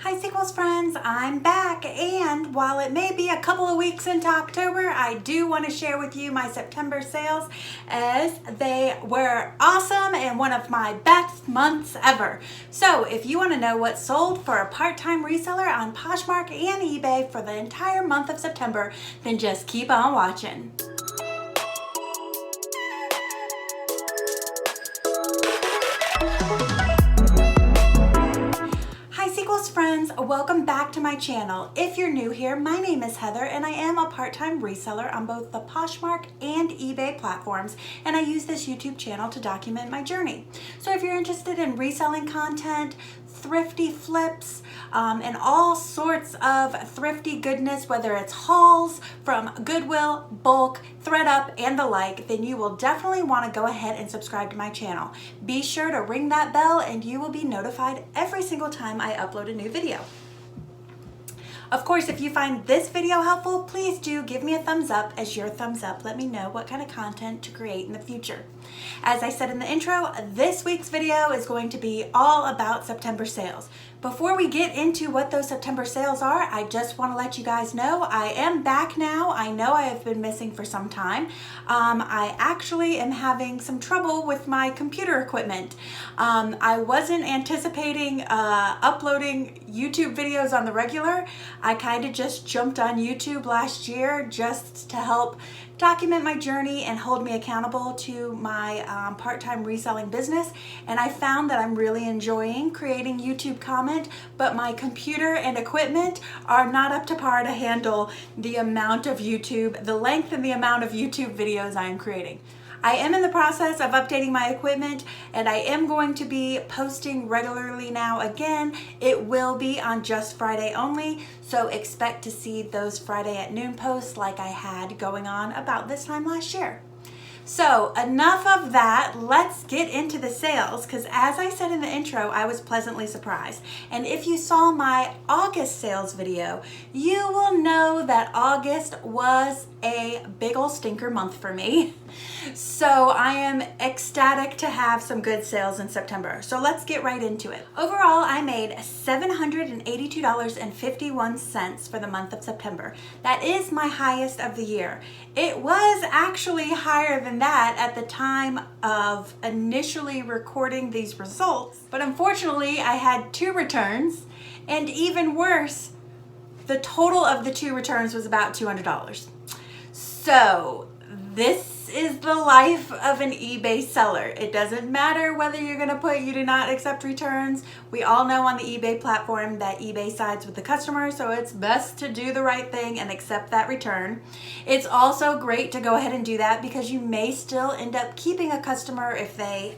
Hi Sequels friends, I'm back, and while it may be a couple of weeks into October, I do want to share with you my September sales as they were awesome and one of my best months ever. So if you want to know what sold for a part-time reseller on Poshmark and eBay for the entire month of September, then just keep on watching. Friends, welcome back to my channel. If you're new here, my name is Heather and I am a part-time reseller on both the Poshmark and eBay platforms, and I use this YouTube channel to document my journey. So if you're interested in reselling content, thrifty flips, and all sorts of thrifty goodness, whether it's hauls from Goodwill, bulk, ThredUp, and the like, then you will definitely want to go ahead and subscribe to my channel. Be sure to ring that bell and you will be notified every single time I upload a new video. Of course, if you find this video helpful, please do give me a thumbs up, as your thumbs up let me know what kind of content to create in the future. As I said in the intro, this week's video is going to be all about September sales. Before we get into what those September sales are, I just want to let you guys know I am back now. I know I have been missing for some time. I actually am having some trouble with my computer equipment. I wasn't anticipating uploading YouTube videos on the regular. I kind of just jumped on YouTube last year just to help document my journey and hold me accountable to my part-time reselling business, and I found that I'm really enjoying creating YouTube content, but my computer and equipment are not up to par to handle the amount of YouTube, the length and the amount of YouTube videos I am creating. I am in the process of updating my equipment, and I am going to be posting regularly now again. It will be on just Friday only, so expect to see those Friday at noon posts like I had going on about this time last year. So enough of that, let's get into the sales, because as I said in the intro, I was pleasantly surprised. And if you saw my August sales video, you will know that August was a big ol' stinker month for me. So I am ecstatic to have some good sales in September. So let's get right into it. Overall, I made $782.51 for the month of September. That is my highest of the year. It was actually higher than that at the time of initially recording these results, but unfortunately I had 2 returns, and even worse, the total of the 2 returns was about $200. So this is the life of an eBay seller. It doesn't matter whether you're going to put "you do not accept returns." We all know on the eBay platform that eBay sides with the customer, so it's best to do the right thing and accept that return. It's also great to go ahead and do that because you may still end up keeping a customer if they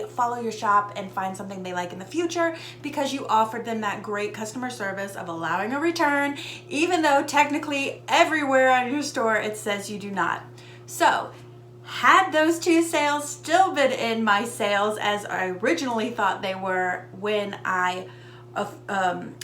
follow your shop and find something they like in the future, because you offered them that great customer service of allowing a return, even though technically everywhere on your store it says you do not. So had those 2 sales still been in my sales as I originally thought they were when I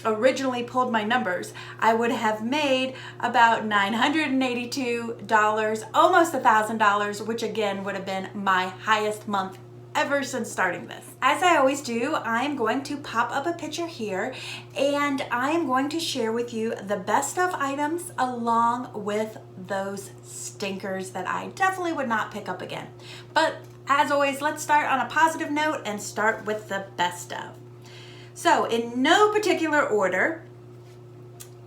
originally pulled my numbers, I would have made about $982, almost $1,000, which again would have been my highest month ever since starting this. As I always do, I'm going to pop up a picture here, and I'm going to share with you the best of items along with those stinkers that I definitely would not pick up again. But as always, let's start on a positive note and start with the best of. So in no particular order,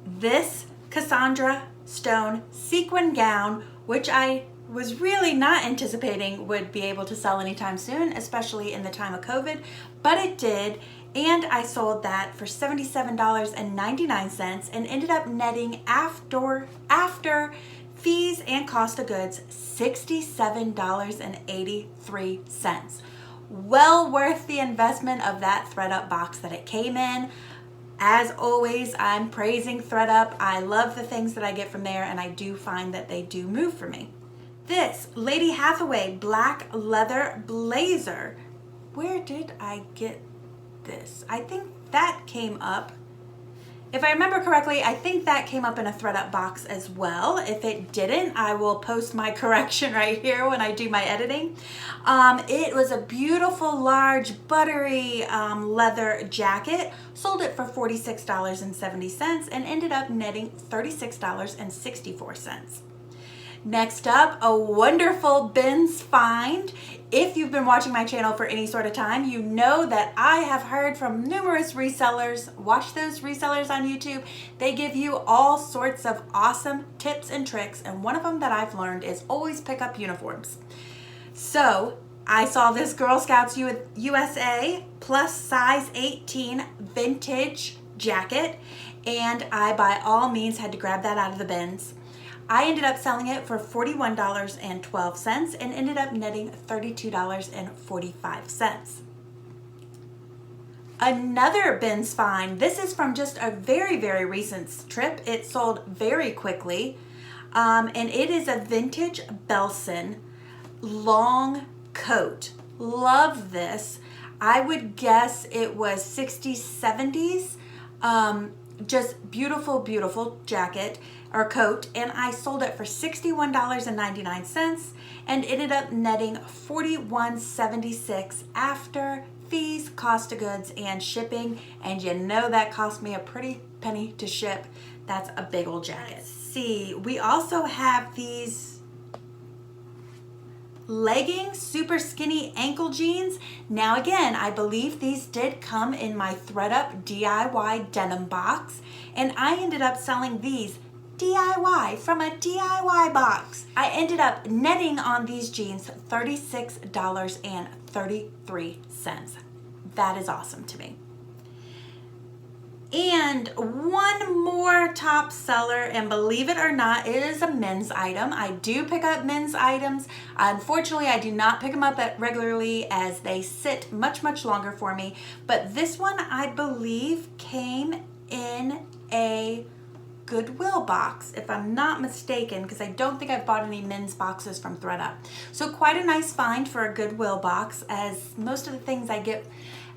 this Cassandra Stone sequin gown, which I was really not anticipating would be able to sell anytime soon, especially in the time of COVID, but it did, and I sold that for $77.99 and ended up netting after fees and cost of goods $67.83. Well worth the investment of that ThredUp box that it came in. As always, I'm praising ThredUp. I love the things that I get from there, and I do find that they do move for me. This Lady Hathaway black leather blazer. Where did I get this? I think that came up If I remember correctly, I think that came up in a ThredUp box as well. If it didn't, I will post my correction right here when I do my editing. It was a beautiful, large, buttery leather jacket. Sold it for $46.70 and ended up netting $36.64. Next up, a wonderful bins find. If you've been watching my channel for any sort of time, you know that I have heard from numerous resellers. Watch those resellers on YouTube. They give you all sorts of awesome tips and tricks, and one of them that I've learned is always pick up uniforms. So I saw this Girl Scouts USA plus size 18 vintage jacket, and I by all means had to grab that out of the bins. I ended up selling it for $41.12 and ended up netting $32.45. Another bins find. This is from just a very, very recent trip. It sold very quickly. And it is a vintage Belson long coat. Love this. I would guess it was 60s, 70s. Just beautiful, beautiful jacket or coat, and I sold it for $61.99 and ended up netting $41.76 after fees, cost of goods, and shipping. And you know that cost me a pretty penny to ship. That's a big old jacket. Let's see, we also have these leggings, super skinny ankle jeans. Now again, I believe these did come in my ThredUp DIY denim box, and I ended up selling these DIY from a DIY box. I ended up netting on these jeans $36.33. That is awesome to me. And one more top seller, and believe it or not, it is a men's item. I do pick up men's items. Unfortunately, I do not pick them up regularly as they sit much, much longer for me. But this one, I believe, came in a Goodwill box, if I'm not mistaken, because I don't think I've bought any men's boxes from ThredUp. So quite a nice find for a Goodwill box, as most of the things I get,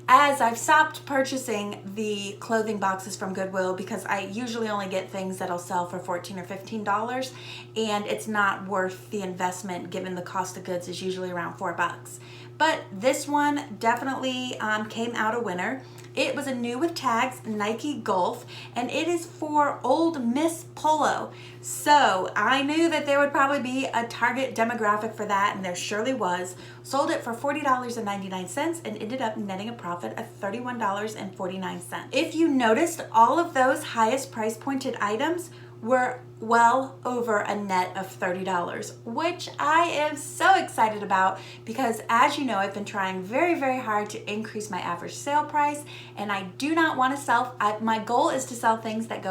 as I've stopped purchasing the clothing boxes from Goodwill because I usually only get things that'll sell for $14 or $15, and it's not worth the investment given the cost of goods is usually around $4. But this one definitely came out a winner. It was a new with tags Nike Golf, and it is for Old Miss Polo. So I knew that there would probably be a target demographic for that, and there surely was. Sold it for $40.99 and ended up netting a profit of $31.49. If you noticed, all of those highest price pointed items were well over a net of $30, which I am so excited about because, as you know, I've been trying very, very hard to increase my average sale price, and I do not want to sell, my goal is to sell things that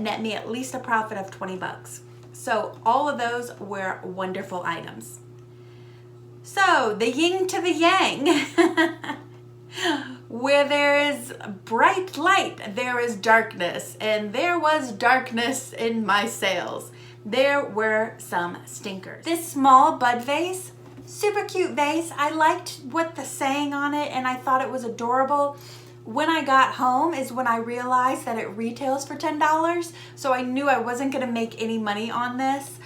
net me at least a profit of $20. So all of those were wonderful items. So the yin to the yang. Where there is bright light, there is darkness, and there was darkness in my sales. There were some stinkers. This small bud vase, super cute vase. I liked what the saying on it, and I thought it was adorable. When I got home is when I realized that it retails for $10, so I knew I wasn't gonna make any money on this.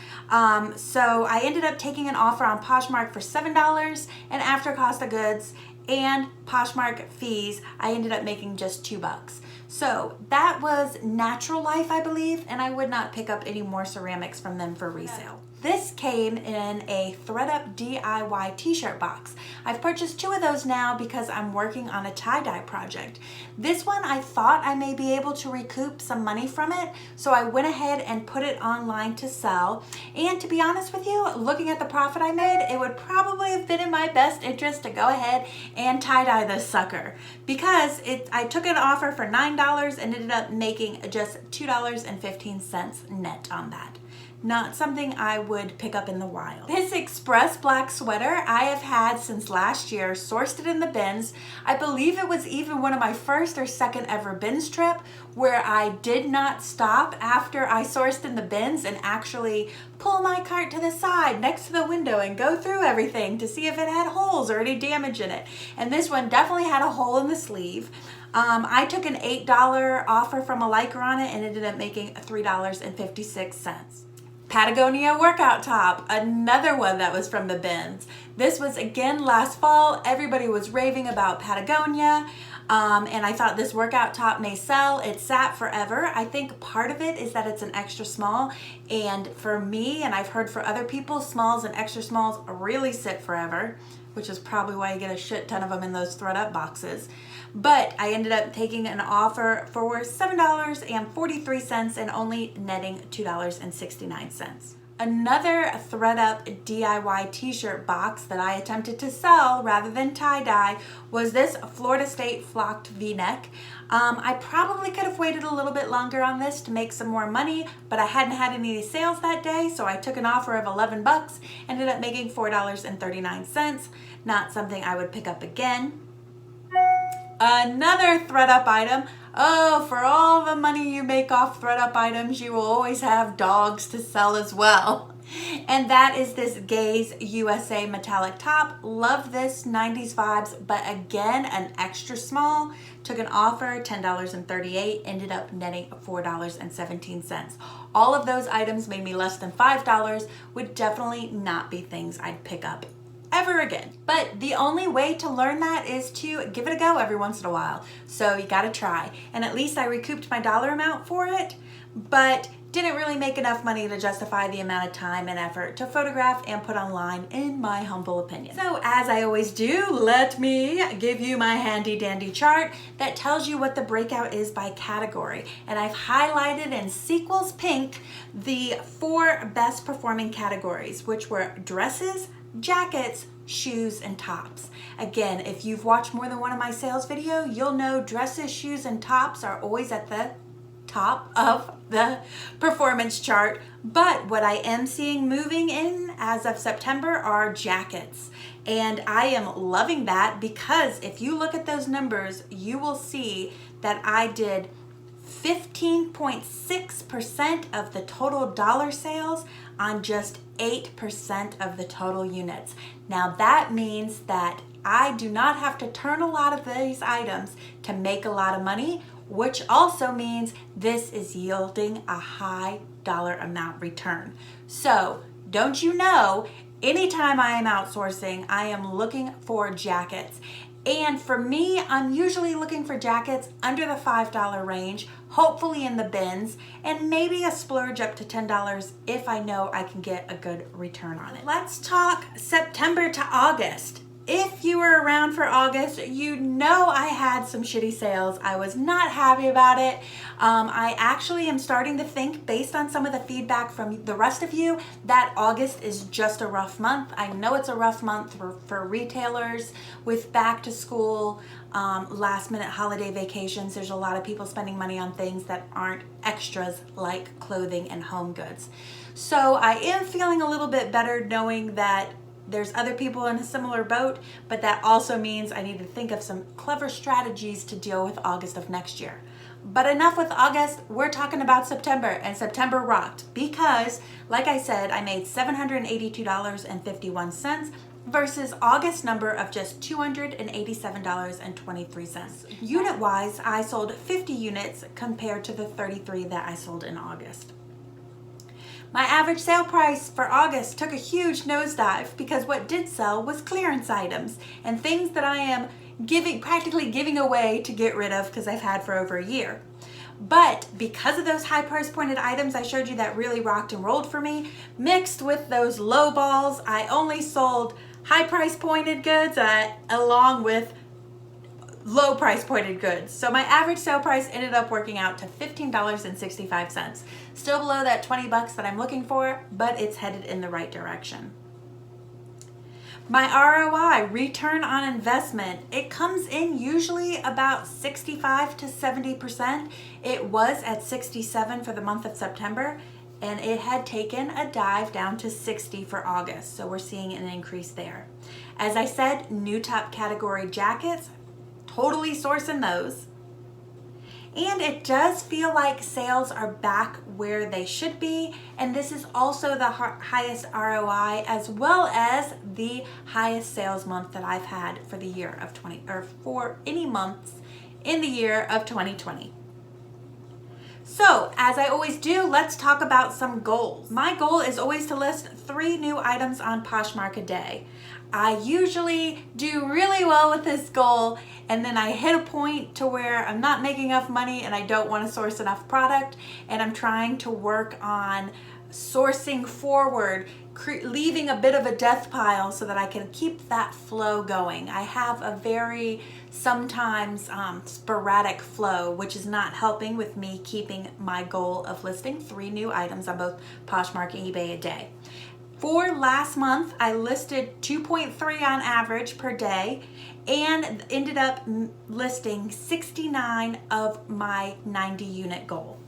So I ended up taking an offer on Poshmark for $7, and after cost of goods and Poshmark fees, I ended up making just $2. So that was Natural Life, I believe, and I would not pick up any more ceramics from them for resale. This came in a ThredUp DIY t-shirt box. I've purchased 2 of those now because I'm working on a tie-dye project. This one I thought I may be able to recoup some money from it, so I went ahead and put it online to sell. And to be honest with you, looking at the profit I made, it would probably have been in my best interest to go ahead and tie-dye this sucker because I took an offer for $9 and ended up making just $2.15 net on that. Not something I would pick up in the wild. This express black sweater I have had since last year, sourced it in the bins. I believe it was even one of my first or second ever bins trip where I did not stop after I sourced in the bins and actually pull my cart to the side next to the window and go through everything to see if it had holes or any damage in it. And this one definitely had a hole in the sleeve. I took an $8 offer from a liker on it and ended up making $3.56. Patagonia Workout top, another one that was from the bins. This was again last fall. Everybody was raving about Patagonia. And I thought this workout top may sell. It sat forever. I think part of it is that it's an extra small, and for me, and I've heard for other people, smalls and extra smalls really sit forever, which is probably why you get a shit ton of them in those ThredUp boxes. But I ended up taking an offer for $7.43 and only netting $2.69. Another ThredUp DIY t-shirt box that I attempted to sell rather than tie-dye was this Florida State flocked v-neck. I probably could have waited a little bit longer on this to make some more money, but I hadn't had any sales that day, so I took an offer of 11 bucks, ended up making $4.39. Not something I would pick up again. Another ThredUp item. Oh, for all the money you make off ThredUp items, you will always have dogs to sell as well. And that is this Gaze USA metallic top. Love this 90s vibes, but again, an extra small. Took an offer, $10.38, ended up netting $4.17. All of those items made me less than $5, would definitely not be things I'd pick up ever again. But the only way to learn that is to give it a go every once in a while. So you gotta try. And at least I recouped my dollar amount for it, but didn't really make enough money to justify the amount of time and effort to photograph and put online, in my humble opinion. So as I always do, let me give you my handy dandy chart that tells you what the breakout is by category. And I've highlighted in sequels pink the 4 best performing categories, which were dresses, jackets, shoes, and tops. Again, if you've watched more than one of my sales video, you'll know dresses, shoes, and tops are always at the top of the performance chart. But what I am seeing moving in as of September are jackets. And I am loving that because if you look at those numbers, you will see that I did 15.6% of the total dollar sales on just 8% of the total units. Now that means that I do not have to turn a lot of these items to make a lot of money, which also means this is yielding a high dollar amount return. So don't you know, anytime I am outsourcing, I am looking for jackets. And for me, I'm usually looking for jackets under the $5 range, hopefully in the bins, and maybe a splurge up to $10 if I know I can get a good return on it. Let's talk September to August. If you were around for August, you know I had some shitty sales. I was not happy about it. I actually am starting to think, based on some of the feedback from the rest of you, that August is just a rough month. I know it's a rough month for retailers with back to school, last minute holiday vacations. There's a lot of people spending money on things that aren't extras like clothing and home goods. So I am feeling a little bit better knowing that there's other people in a similar boat, but that also means I need to think of some clever strategies to deal with August of next year. But enough with August, we're talking about September, and September rocked because, like I said, I made $782.51 versus August number of just $287.23. Unit-wise, I sold 50 units compared to the 33 that I sold in August. My average sale price for August took a huge nosedive because what did sell was clearance items and things that I am practically giving away to get rid of because I've had for over a year. But because of those high price pointed items I showed you that really rocked and rolled for me, mixed with those low balls, I only sold high price pointed goods along with low price pointed goods. So my average sale price ended up working out to $15.65. Still below that 20 bucks that I'm looking for, but it's headed in the right direction. My ROI, return on investment, it comes in usually about 65 to 70%. It was at 67 for the month of September, and it had taken a dive down to 60 for August. So we're seeing an increase there. As I said, new top category jackets, totally sourcing those. And it does feel like sales are back where they should be. And this is also the highest ROI as well as the highest sales month that I've had for the year of for any months in the year of 2020. So, as I always do, let's talk about some goals. My goal is always to list 3 new items on Poshmark a day. I usually do really well with this goal, and then I hit a point to where I'm not making enough money and I don't want to source enough product, and I'm trying to work on sourcing forward, leaving a bit of a death pile so that I can keep that flow going. I have a very sometimes sporadic flow, which is not helping with me keeping my goal of listing 3 new items on both Poshmark and eBay a day. For last month, I listed 2.3 on average per day and ended up listing 69 of my 90 unit goal.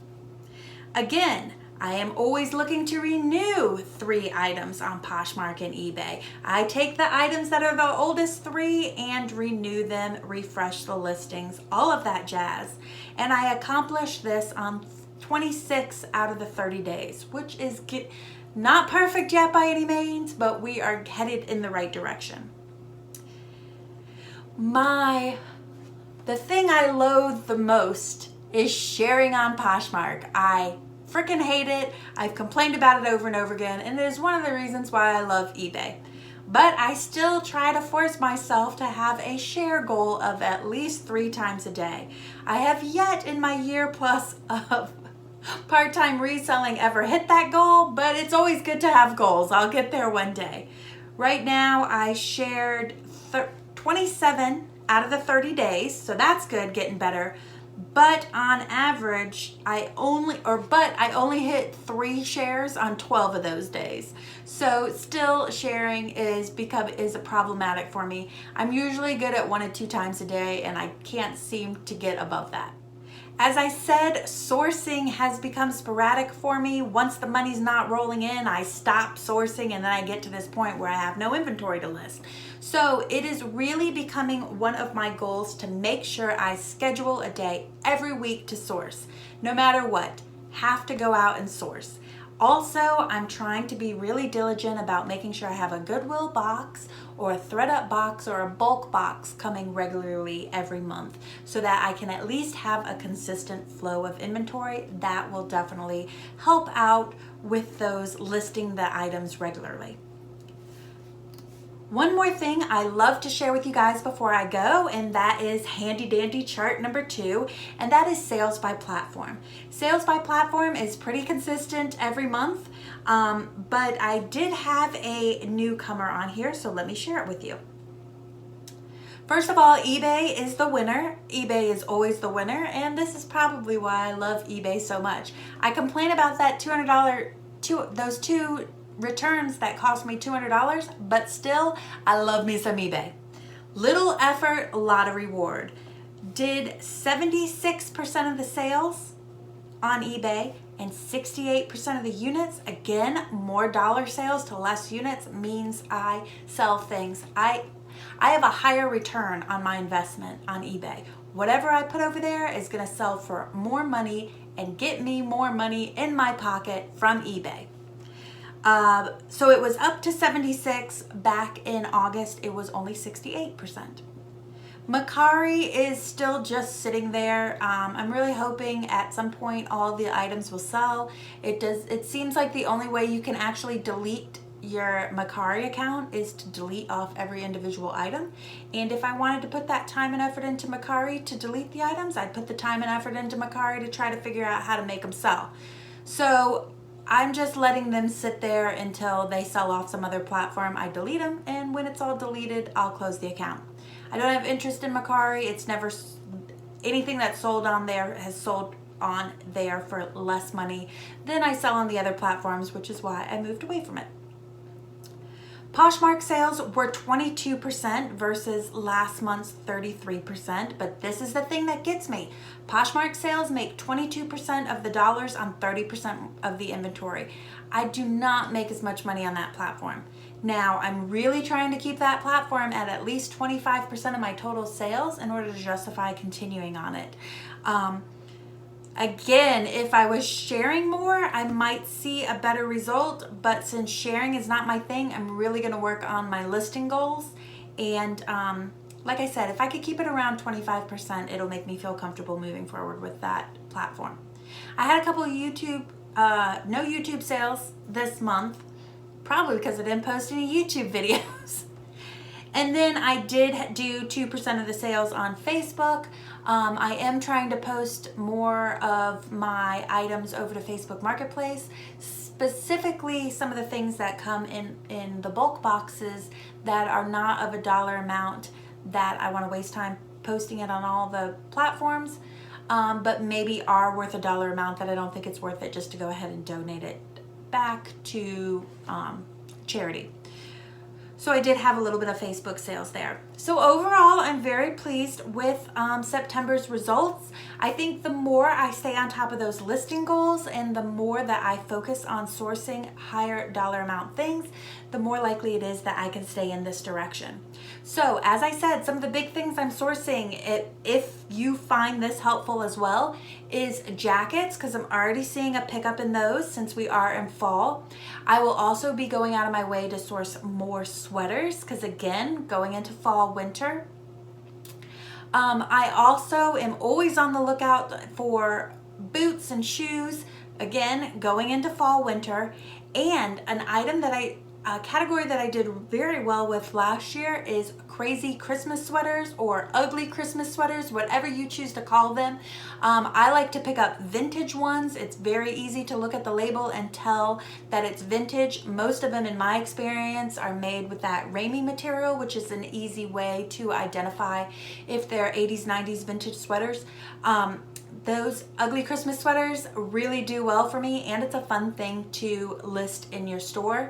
Again, I am always looking to renew 3 items on Poshmark and eBay. I take the items that are the oldest 3 and renew them, refresh the listings, all of that jazz. And I accomplished this on 26 out of the 30 days, which is not perfect yet by any means, but we are headed in the right direction. The thing I loathe the most is sharing on Poshmark. I freaking hate it. I've complained about it over and over again, and it is one of the reasons why I love eBay. But I still try to force myself to have a share goal of at least 3 times a day. I have yet in my year plus of part-time reselling ever hit that goal, but it's always good to have goals. I'll get there one day. Right now I shared 27 out of the 30 days, so that's good, getting better. But on average, I only hit 3 shares on 12 of those days. So still sharing is problematic for me. I'm usually good at 1 to 2 times a day, and I can't seem to get above that. As I said, sourcing has become sporadic for me. Once the money's not rolling in, I stop sourcing, and then I get to this point where I have no inventory to list. So it is really becoming one of my goals to make sure I schedule a day every week to source. No matter what, have to go out and source. Also, I'm trying to be really diligent about making sure I have a Goodwill box or a ThredUp box or a bulk box coming regularly every month so that I can at least have a consistent flow of inventory. That will definitely help out with those listing the items regularly. One more thing I love to share with you guys before I go, and that is handy dandy chart number 2, and that is sales by platform. Sales by platform is pretty consistent every month, but I did have a newcomer on here, so let me share it with you. First of all, eBay is the winner. eBay is always the winner, and this is probably why I love eBay so much. I complain about that those 2 returns that cost me $200, but still, I love me some eBay. Little effort, a lot of reward. Did 76% of the sales on eBay and 68% of the units. Again, more dollar sales to less units means I sell things. I have a higher return on my investment on eBay. Whatever I put over there is going to sell for more money and get me more money in my pocket from eBay. So it was up to 76. Back in August, it was only 68%. Mercari is still just sitting there. I'm really hoping at some point all the items will sell. It seems like the only way you can actually delete your Mercari account is to delete off every individual item. And if I wanted to put that time and effort into Mercari to delete the items, I'd put the time and effort into Mercari to try to figure out how to make them sell. So I'm just letting them sit there until they sell off some other platform. I delete them, and when it's all deleted, I'll close the account. I don't have interest in Mercari. It's never, anything that's sold on there has sold on there for less money than I sell on the other platforms, which is why I moved away from it. Poshmark sales were 22% versus last month's 33%, but this is the thing that gets me. Poshmark sales make 22% of the dollars on 30% of the inventory. I do not make as much money on that platform. Now, I'm really trying to keep that platform at least 25% of my total sales in order to justify continuing on it. Again, if I was sharing more, I might see a better result, but since sharing is not my thing, I'm really going to work on my listing goals and like I said, if I could keep it around 25%, it'll make me feel comfortable moving forward with that platform. I had a couple of no YouTube sales this month, probably because I didn't post any YouTube videos. And then I did do 2% of the sales on Facebook. I am trying to post more of my items over to Facebook Marketplace, specifically some of the things that come in the bulk boxes that are not of a dollar amount that I want to waste time posting it on all the platforms, but maybe are worth a dollar amount that I don't think it's worth it just to go ahead and donate it back to charity. So I did have a little bit of Facebook sales there. So overall, I'm very pleased with September's results. I think the more I stay on top of those listing goals and the more that I focus on sourcing higher dollar amount things, the more likely it is that I can stay in this direction. So as I said, some of the big things I'm sourcing, if you find this helpful as well, is jackets, because I'm already seeing a pickup in those since we are in fall. I will also be going out of my way to source more sweaters, because again, going into fall, winter. I also am always on the lookout for boots and shoes, again, going into fall, winter. And an item that a category that I did very well with last year is crazy Christmas sweaters or ugly Christmas sweaters, whatever you choose to call them. I like to pick up vintage ones. It's very easy to look at the label and tell that it's vintage. Most of them, in my experience, are made with that Ramie material, which is an easy way to identify if they're 80s, 90s vintage sweaters. Those ugly Christmas sweaters really do well for me, and it's a fun thing to list in your store.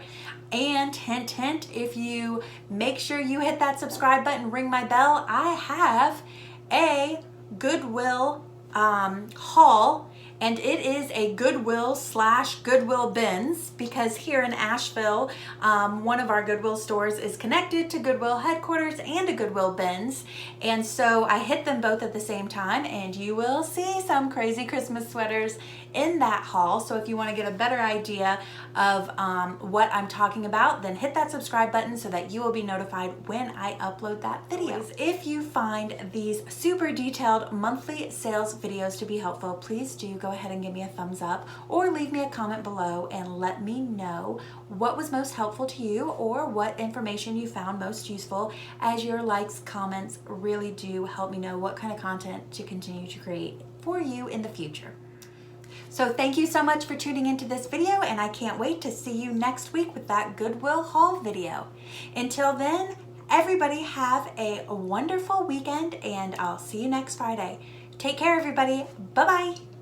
And hint, hint, if you make sure you hit that subscribe button, ring my bell, I have a Goodwill haul, and it is a Goodwill / Goodwill bins, because here in Asheville, one of our Goodwill stores is connected to Goodwill headquarters and a Goodwill bins, and so I hit them both at the same time, and you will see some crazy Christmas sweaters in that haul. So if you want to get a better idea of what I'm talking about, then hit that subscribe button so that you will be notified when I upload that video. If you find these super detailed monthly sales videos to be helpful, please do go ahead and give me a thumbs up or leave me a comment below and let me know what was most helpful to you or what information you found most useful, as your likes, comments really do help me know what kind of content to continue to create for you in the future. So thank you so much for tuning into this video, and I can't wait to see you next week with that Goodwill haul video. Until then, everybody have a wonderful weekend, and I'll see you next Friday. Take care, everybody. Bye-bye.